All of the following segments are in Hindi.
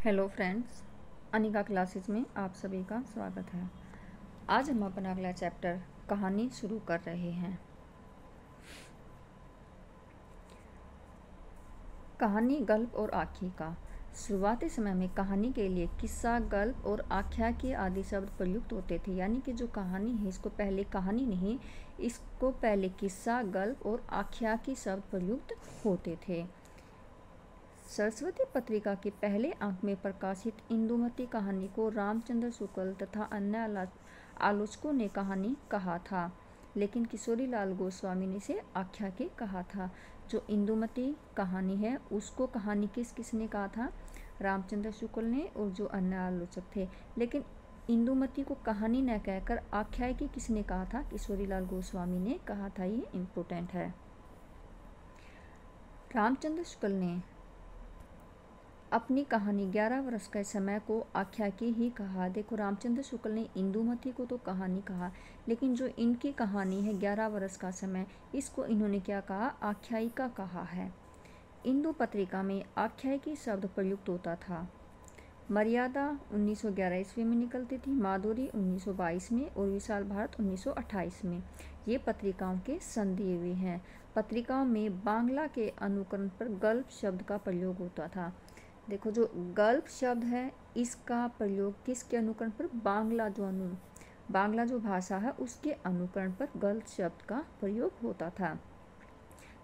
हेलो फ्रेंड्स, अनिका क्लासेस में आप सभी का स्वागत है। आज हम अपना अगला चैप्टर कहानी शुरू कर रहे हैं। कहानी, गल्प और आख्यायिका। शुरुआती समय में कहानी के लिए किस्सा, गल्प और आख्यायिकी आदि शब्द प्रयुक्त होते थे। यानी कि जो कहानी है इसको पहले कहानी नहीं, इसको पहले किस्सा, गल्प और आख्यायिकी शब्द प्रयुक्त होते थे। सरस्वती पत्रिका के पहले अंक में प्रकाशित इंदुमती कहानी को रामचंद्र शुक्ल तथा अन्य आलोचकों ने कहानी कहा था, लेकिन किशोरीलाल गोस्वामी ने इसे आख्यायिकी कहा था। जो इंदुमती कहानी है उसको कहानी किसने कहा था? रामचंद्र शुक्ल ने, और जो अन्य आलोचक थे। लेकिन इंदुमती को कहानी न कहकर आख्यायिकी किसने कहा था? किशोरीलाल गोस्वामी ने कहा था। ये इम्पोर्टेंट है। रामचंद्र शुक्ल ने अपनी कहानी 11 वर्ष के समय को आख्यायिकी ही कहा। देखो, रामचंद्र शुक्ल ने इंदुमती को तो कहानी कहा, लेकिन जो इनकी कहानी है 11 वर्ष का समय, इसको इन्होंने क्या कहा? आख्यायिका कहा है। इंदु पत्रिका में आख्यायिकी शब्द प्रयुक्त होता था। मर्यादा 1911 ईस्वी में निकलती थी, माधुरी 1922 में और विशाल भारत 1928 में। ये पत्रिकाओं के संदिए हुए हैं। पत्रिकाओं में बांग्ला के अनुकरण पर गल्प शब्द का प्रयोग होता था। देखो, जो गल्प शब्द है इसका प्रयोग किसके अनुकरण पर? बांग्ला जो भाषा है उसके अनुकरण पर गल्प शब्द का प्रयोग होता था।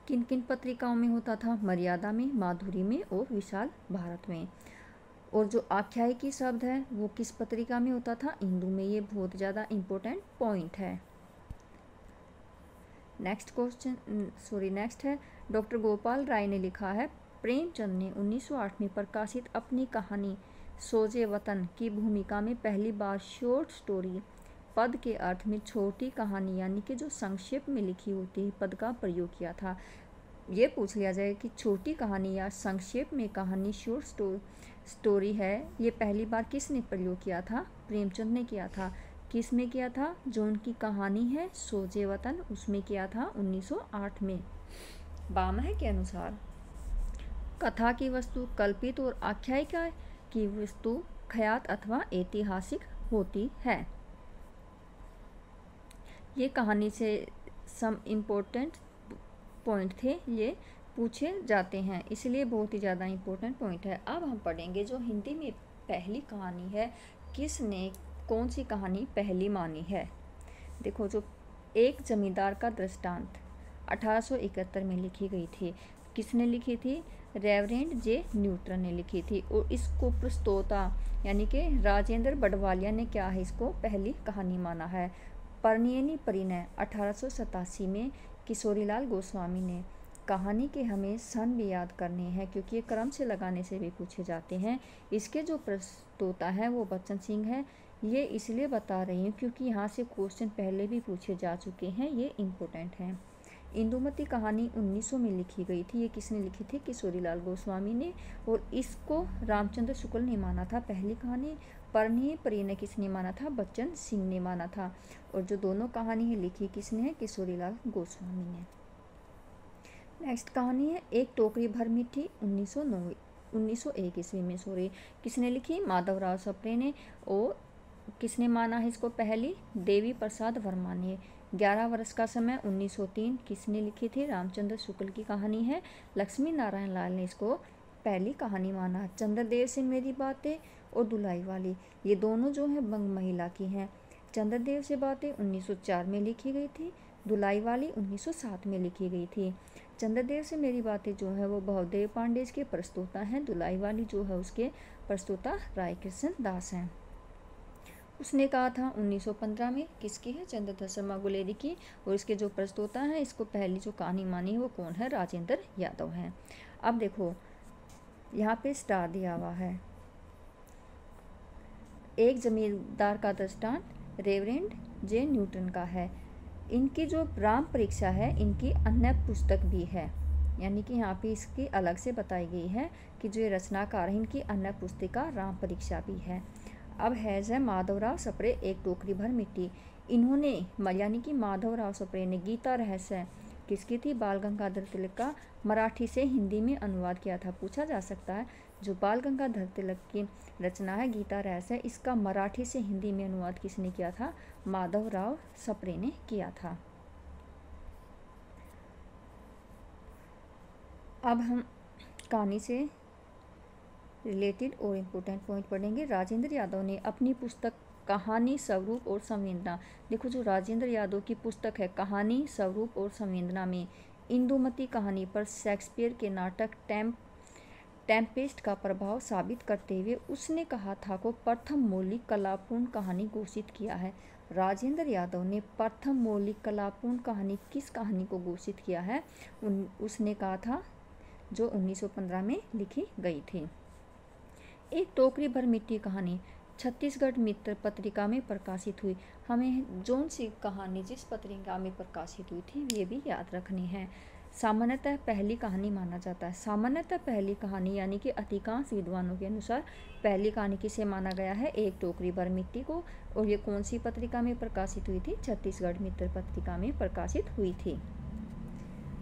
किन किन पत्रिकाओं में होता था? मर्यादा में, माधुरी में और विशाल भारत में। और जो आख्यायिकी शब्द है वो किस पत्रिका में होता था? इंदु में। ये बहुत ज़्यादा इम्पोर्टेंट पॉइंट है। नेक्स्ट है, डॉक्टर गोपाल राय ने लिखा है, प्रेमचंद ने 1908 में प्रकाशित अपनी कहानी सोजे वतन की भूमिका में पहली बार शॉर्ट स्टोरी पद के अर्थ में छोटी कहानी यानी कि जो संक्षेप में लिखी होती है पद का प्रयोग किया था। ये पूछ लिया जाए कि छोटी कहानी या संक्षेप में कहानी शॉर्ट स्टोरी है, ये पहली बार किसने प्रयोग किया था? प्रेमचंद ने किया था। किस में किया था? जो उनकी कहानी है सोजे वतन, उसमें किया था 1908 में। बामह के अनुसार कथा की वस्तु कल्पित और आख्यायिका की वस्तु ख्यात अथवा ऐतिहासिक होती है। ये कहानी से सम इम्पोर्टेंट पॉइंट थे, ये पूछे जाते हैं, इसलिए बहुत ही ज़्यादा इम्पोर्टेंट पॉइंट है। अब हम पढ़ेंगे जो हिंदी में पहली कहानी है, किसने कौन सी कहानी पहली मानी है। देखो, जो एक जमींदार का दृष्टांत 1871 में लिखी गई थी, किसने लिखी थी? रेवरेंड जे न्यूटन ने लिखी थी। और इसको प्रस्तोता यानी कि राजेंद्र बडवालिया ने क्या है? इसको पहली कहानी माना है। परिणयनी परिणय 1887 में किशोरीलाल गोस्वामी ने। कहानी के हमें सन भी याद करने हैं क्योंकि ये क्रम से लगाने से भी पूछे जाते हैं। इसके जो प्रस्तोता हैं वो बच्चन सिंह है। ये इसलिए बता रही हूँ क्योंकि यहाँ से क्वेश्चन पहले भी पूछे जा चुके हैं, ये इम्पोर्टेंट हैं। इंदुमती कहानी 1900 में लिखी गई थी। ये किसने लिखी थी? किशोरीलाल गोस्वामी ने। और इसको रामचंद्र शुक्ल ने माना था पहली कहानी। परिणय परिणय किसने माना था? बच्चन सिंह ने माना था। और जो दोनों कहानी है लिखी किसने है? किशोरीलाल गोस्वामी ने। नेक्स्ट कहानी है एक टोकरी भर मिट्टी 1901 ईस्वी में किसने लिखी? माधवराव सप्रे ने। और किसने माना है इसको पहली? देवी प्रसाद वर्मा ने। 11 वर्ष का समय 1903 किसने लिखी थी? रामचंद्र शुक्ल की कहानी है। लक्ष्मी नारायण लाल ने इसको पहली कहानी माना। चंद्रदेव से मेरी बातें और दुलाई वाली, ये दोनों जो है बंग महिला की हैं। चंद्रदेव से बातें 1904 में लिखी गई थी, दुलाई वाली 1907 में लिखी गई थी। चंद्रदेव से मेरी बातें जो है वो भवदेव पांडे के प्रस्तोता हैं। दुलाई वाली जो है उसके प्रस्तोता राय कृष्ण दास हैं। उसने कहा था 1915 में। किसकी है? चंद्रधर शर्मा गुलेरी की। और इसके जो प्रस्तोता हैं, इसको पहली जो कहानी मानी है वो कौन है? राजेंद्र यादव हैं। अब देखो, यहाँ पे स्टार दिया हुआ है। एक जमींदार का दृष्टांत रेवरेंड जे न्यूटन का है। इनकी जो राम परीक्षा है, इनकी अन्य पुस्तक भी है, यानी कि यहाँ पे इसकी अलग से बताई गई है कि जो ये रचनाकार है इनकी अन्य पुस्तिका राम परीक्षा भी है। अब है माधवराव सप्रे एक टोकरी भर मिट्टी। इन्होंने यानी कि माधवराव सप्रे ने गीता रहस्य किसकी थी? बाल गंगाधर तिलक का मराठी से हिंदी में अनुवाद किया था। पूछा जा सकता है जो बाल गंगाधर तिलक की रचना है गीता रहस्य, इसका मराठी से हिंदी में अनुवाद किसने किया था? माधवराव सप्रे ने किया था। अब हम कहानी से रिलेटेड और इम्पोर्टेंट पॉइंट पढ़ेंगे। राजेंद्र यादव ने अपनी पुस्तक कहानी, स्वरूप और संवेदना, देखो जो राजेंद्र यादव की पुस्तक है कहानी, स्वरूप और संवेदना में इंदुमती कहानी पर शेक्सपियर के नाटक टेम्पेस्ट का प्रभाव साबित करते हुए उसने कहा था को प्रथम मौलिक कलापूर्ण कहानी घोषित किया है। राजेंद्र यादव ने प्रथम मौलिक कलापूर्ण कहानी किस कहानी को घोषित किया है? उसने कहा था जो 1915 में लिखी गई थी। एक टोकरी भर मिट्टी कहानी छत्तीसगढ़ मित्र पत्रिका में प्रकाशित हुई। हमें जोन सी कहानी जिस पत्रिका में प्रकाशित हुई थी ये भी याद रखनी है। सामान्यतः पहली कहानी माना जाता है। सामान्यतः पहली कहानी यानी कि अधिकांश विद्वानों के अनुसार पहली कहानी किसे माना गया है? एक टोकरी भर मिट्टी को। और ये कौन सी पत्रिका में प्रकाशित हुई थी? छत्तीसगढ़ मित्र पत्रिका में प्रकाशित हुई थी।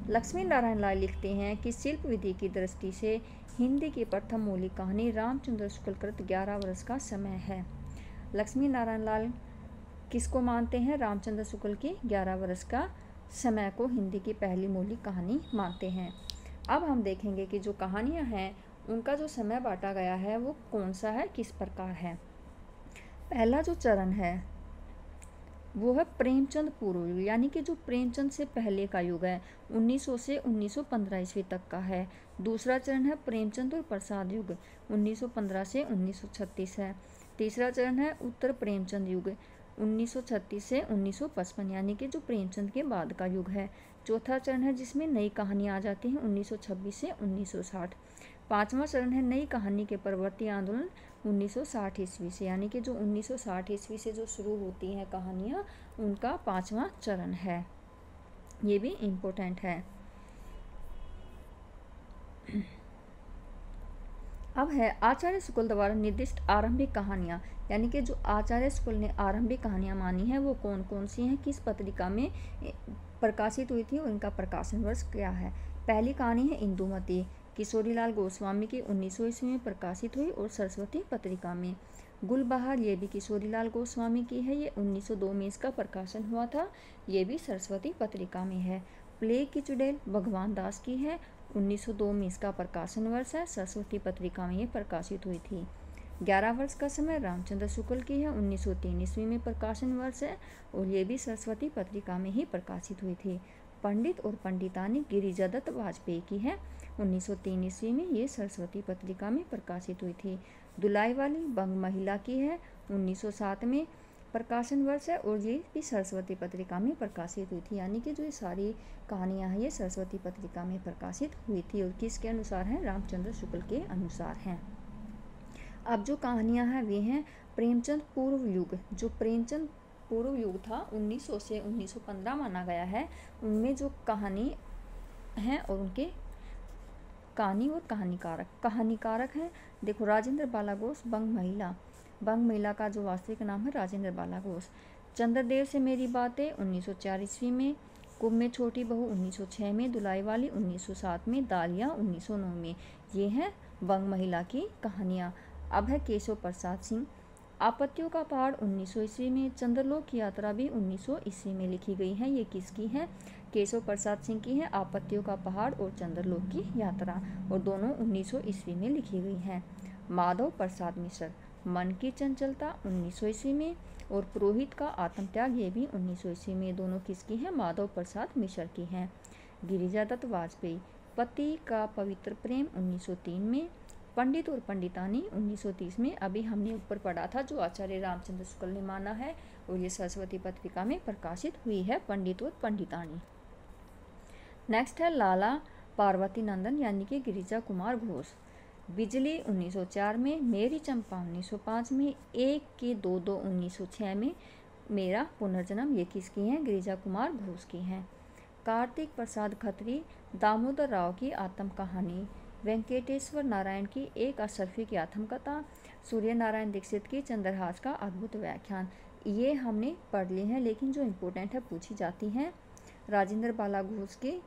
लक्ष्मी नारायण लाल लिखते हैं कि शिल्प विधि की दृष्टि से हिंदी की प्रथम मौलिक कहानी रामचंद्र शुक्ल कृत 11 वर्ष का समय है। लक्ष्मी नारायण लाल किसको मानते हैं? रामचंद्र शुक्ल की 11 वर्ष का समय को हिंदी की पहली मौलिक कहानी मानते हैं। अब हम देखेंगे कि जो कहानियाँ हैं उनका जो समय बांटा गया है वो कौन सा है, किस प्रकार है। पहला जो चरण है वो है प्रेमचंद पूर्व युग, यानी कि जो प्रेमचंद से पहले का युग है 1900 से 1915 ईस्वी तक का है। दूसरा चरण है प्रेमचंद और प्रसाद युग 1915 से 1936 है। तीसरा चरण है उत्तर प्रेमचंद युग 1936 से 1955, यानी कि जो प्रेमचंद के बाद का युग है। चौथा चरण है जिसमें नई कहानियाँ आ जाती हैं 1926 से 1960। पांचवा चरण है नई कहानी के प्रवृत्ति आंदोलन 1960 ईस्वी से, यानी कि जो 1960 ईस्वी से जो शुरू होती हैं कहानियाँ उनका पांचवा चरण है। ये भी इम्पोर्टेंट है। अब है आचार्य शुक्ल द्वारा निर्दिष्ट आरंभिक कहानियाँ, यानी कि जो आचार्य शुक्ल ने आरंभिक कहानियाँ मानी हैं वो कौन कौन सी हैं, किस पत्रिका में प्रकाशित हुई थी, उनका प्रकाशन वर्ष क्या है। पहली कहानी है इंदुमती, किशोरीलाल गोस्वामी की 1900 ईस्वी में प्रकाशित हुई और सरस्वती पत्रिका में। गुलबहार ये भी किशोरीलाल गोस्वामी की है, ये 1902 में इसका प्रकाशन हुआ था, ये भी सरस्वती पत्रिका में है। प्लेग की चुड़ैल भगवान दास की है, 1902 में इसका प्रकाशन वर्ष है, सरस्वती पत्रिका में ये प्रकाशित हुई थी। 11 वर्ष का समय रामचंद्र शुक्ल की है, 1903 ईस्वी में प्रकाशन वर्ष है और ये भी सरस्वती पत्रिका में ही प्रकाशित हुई थी। पंडित और पंडितानी गिरिजा दत्त वाजपेयी की है, 1903 ईस्वी में ये सरस्वती पत्रिका में प्रकाशित हुई थी। दुलाई वाली बंग महिला की है, 1907 में प्रकाशन वर्ष है और ये भी सरस्वती पत्रिका में प्रकाशित हुई थी, यानी कि जो ये सारी कहानियाँ हैं ये सरस्वती पत्रिका में प्रकाशित हुई थी और किसके अनुसार हैं? रामचंद्र शुक्ल के अनुसार हैं। अब जो कहानियाँ हैं वे हैं प्रेमचंद पूर्व युग। जो प्रेमचंद पूर्व युग था 1900 से 1915 माना गया है, उनमें जो कहानी हैं और उनके कहानी और कहानीकारक हैं। देखो राजेंद्र बालाघोष बंग महिला का जो वास्तविक नाम है राजेंद्र बालाघोष। चंद्रदेव से मेरी बातें 1904 ईस्वी में, कुंभ में छोटी बहू 1906 में, दुलाई वाली 1907 में, दालिया 1909 में। ये हैं बंग महिला की कहानियाँ। अब है केशव प्रसाद सिंह, आपत्तियों का पहाड़ 1900 ईस्वी में, चंद्रलोक की यात्रा भी 1900 ईस्वी में लिखी गई है। ये किसकी है? केशव प्रसाद सिंह की है, आपत्तियों का पहाड़ और चंद्रलोक की यात्रा, और दोनों 1900 ईस्वी में लिखी गई हैं। माधव प्रसाद मिश्र, मन की चंचलता 1900 ईस्वी में, और पुरोहित का आत्मत्याग ये भी 1900 ईस्वी में। दोनों किसकी हैं? माधव प्रसाद मिश्र की हैं। गिरिजा दत्त वाजपेयी, पति का पवित्र प्रेम 1903 में, पंडित और पंडितानी 1930 में। अभी हमने ऊपर पढ़ा था जो आचार्य रामचंद्र शुक्ल ने माना है और ये सरस्वती पत्रिका में प्रकाशित हुई है, पंडित और पंडितानी। नेक्स्ट है लाला पार्वती नंदन यानी कि गिरिजा कुमार घोष, बिजली 1904 में, मेरी चंपा 1905 में, एक के दो 1906 में, मेरा पुनर्जन्म ये किसकी हैं? गिरिजा कुमार घोष की हैं। कार्तिक प्रसाद खत्री, दामोदर राव की आत्म कहानी, वेंकटेश्वर नारायण की एक असरफी की आत्मकथा, सूर्य नारायण दीक्षित की चंद्रहास का अद्भुत व्याख्यान। ये हमने पढ़ ली हैं, लेकिन जो इम्पोर्टेंट है पूछी जाती हैं। राजेंद्र बालाघोष की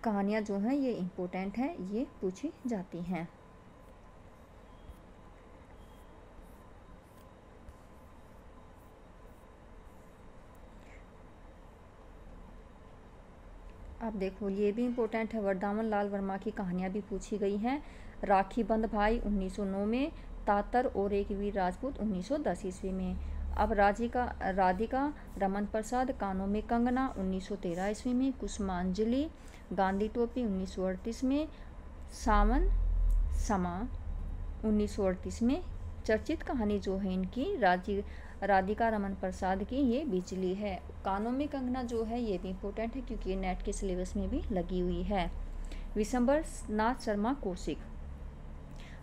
कहानियाँ जो हैं ये इम्पोर्टेंट हैं, ये पूछी जाती हैं। अब देखो ये भी इम्पोर्टेंट है, वरदामन लाल वर्मा की कहानियाँ भी पूछी गई हैं। राखी बंद भाई 1909 में, तातर और एक वीर राजपूत 1910 ईस्वी में। अब राधिका रमन प्रसाद कानों में कंगना 1913 ईस्वी में। कुसुमांजलि गांधी टोपी 1938 में। सावन समा 1938 में। चर्चित कहानी जो है इनकी राधिका रमन प्रसाद की, ये बिजली है। कानों में कंगना जो है ये भी इम्पोर्टेंट है क्योंकि ये नेट के सिलेबस में भी लगी हुई है। विशंबर नाथ शर्मा कौशिक।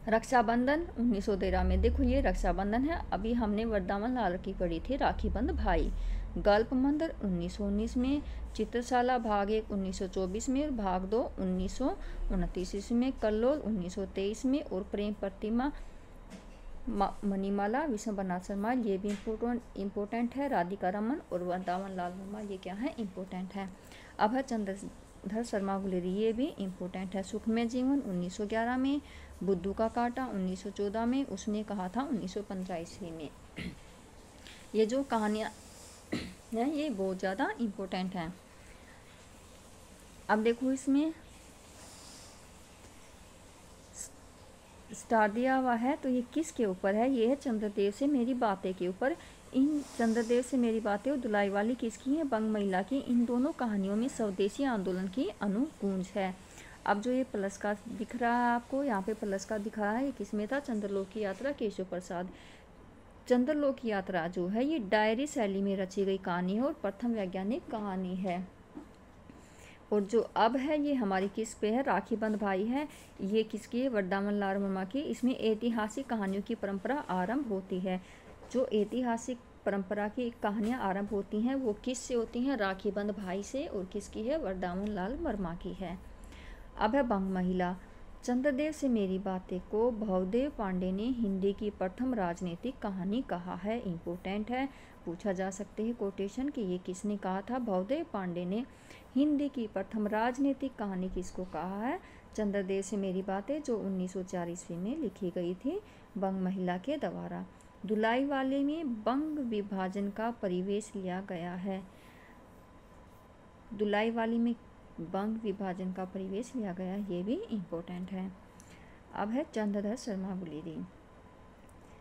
रक्षाबंधन 1913 में, देखो ये रक्षाबंधन है। अभी हमने वरदामन लाल की पढ़ी थी राखी बंद भाई। गल्प मंदिर 1919 में। चित्रशाला भाग 1 1924 में और भाग 2 1929 ईस्वी में। कल्लोल 1923 में और प्रेम प्रतिमा मणिमाला विशंबरनाथ शर्मा, ये भी इम्पोर्टेंट है। राधिका रमन और वरदामन लाल वर्मा, ये क्या है इम्पोर्टेंट है। अब है चंद्रधर शर्मा गुलेरी, ये भी इम्पोर्टेंट है। सुखमय जीवन 1911 में। बुद्धू का कांटा 1914 में। उसने कहा था 1915 ईस्वी में। ये जो कहानियाँ हैं ये बहुत ज़्यादा इम्पोर्टेंट हैं। अब देखो इसमें स्टार दिया हुआ है, तो ये किसके ऊपर है? ये है चंद्रदेव से मेरी बातें के ऊपर। इन चंद्रदेव से मेरी बातें और दुलाई वाली किसकी है? बंग महिला की। इन दोनों कहानियों में स्वदेशी आंदोलन की अनुगूंज है। अब जो ये प्लस का दिख रहा है आपको, यहाँ पे प्लस का दिख रहा है, ये किसमें था? चंद्रलोक की यात्रा केशव प्रसाद। चंद्रलोक की यात्रा जो है ये डायरी शैली में रची गई कहानी है और प्रथम वैज्ञानिक कहानी है। और जो अब है ये हमारी किस पे है? राखी बंद भाई है। ये किसकी है? वरदामन लाल वर्मा की। इसमें ऐतिहासिक कहानियों की परंपरा आरंभ होती है। जो ऐतिहासिक परंपरा की कहानियाँ आरंभ होती हैं वो किस से होती हैं? राखी बंद भाई से। और किसकी है? वरदामन लाल वर्मा की है। अब है बंग महिला। चंद्रदेव से मेरी बातें को भवदेव पांडे ने हिंदी की प्रथम राजनीतिक कहानी कहा है। इम्पोर्टेंट है, पूछा जा सकते हैं कोटेशन कि ये किसने कहा था? भवदेव पांडे ने हिंदी की प्रथम राजनीतिक कहानी किसको कहा है? चंद्रदेव से मेरी बातें, जो 1904 ईस्वी में लिखी गई थी बंग महिला के द्वारा। दुलाई वाले में बंग विभाजन का परिवेश लिया गया है। दुलाई वाली में बंग विभाजन का परिवेश लिया गया, ये भी इम्पोर्टेंट है। अब है चंद्रधर शर्मा गुलेरी।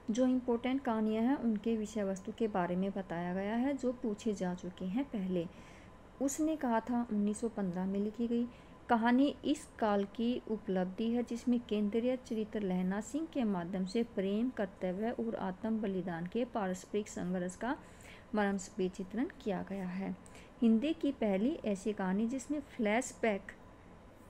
जो इम्पोर्टेंट कहानियाँ हैं उनके विषय वस्तु के बारे में बताया गया है जो पूछे जा चुके हैं पहले। उसने कहा था 1915 में लिखी गई कहानी इस काल की उपलब्धि है जिसमें केंद्रीय चरित्र लहना सिंह के माध्यम से प्रेम, कर्तव्य और आत्म बलिदान के पारस्परिक संघर्ष का मर्मस्पर्शी चित्रण किया गया है। हिंदी की पहली ऐसी कहानी जिसमें फ्लैशबैक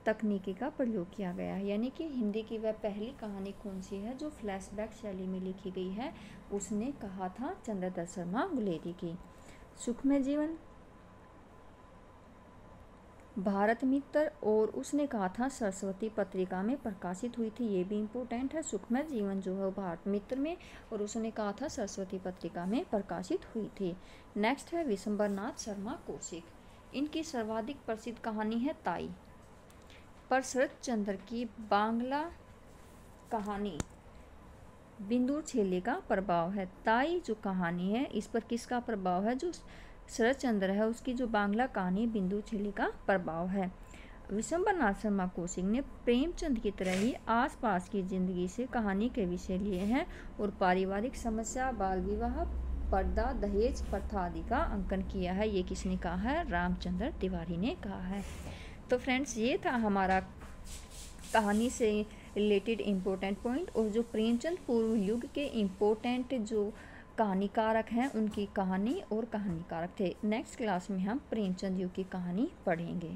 तकनीकी का प्रयोग किया गया है, यानी कि हिंदी की वह पहली कहानी कौन सी है जो फ्लैशबैक शैली में लिखी गई है? उसने कहा था चंद्रधर शर्मा गुलेरी की। सुखमय जीवन भारत मित्र, और उसने कहा था सरस्वती पत्रिका में प्रकाशित हुई थी। ये भी इम्पोर्टेंट है। सुखमय जीवन जो है भारत मित्र में, और उसने कहा था सरस्वती पत्रिका में प्रकाशित हुई थी। नेक्स्ट है विशंबरनाथ शर्मा कौशिक। इनकी सर्वाधिक प्रसिद्ध कहानी है ताई। पर शरत चंद्र की बांग्ला कहानी बिंदु छेले का प्रभाव है। ताई जो कहानी है इस पर किसका प्रभाव है? जो शरत चंद्र है उसकी जो बांग्ला कहानी बिंदु छेले का प्रभाव है। विशंबरनाथ शर्मा कौशिक ने प्रेमचंद की तरह ही आसपास की जिंदगी से कहानी के विषय लिए हैं और पारिवारिक समस्या, बाल विवाह, पर्दा, दहेज प्रथा आदि का अंकन किया है। ये किसने कहा है? रामचंद्र तिवारी ने कहा है। तो फ्रेंड्स ये था हमारा कहानी से रिलेटेड इम्पोर्टेंट पॉइंट, और जो प्रेमचंद पूर्व युग के इम्पोर्टेंट जो कहानीकारक हैं उनकी कहानी और कहानीकारक थे। नेक्स्ट क्लास में हम प्रेमचंद युग की कहानी पढ़ेंगे।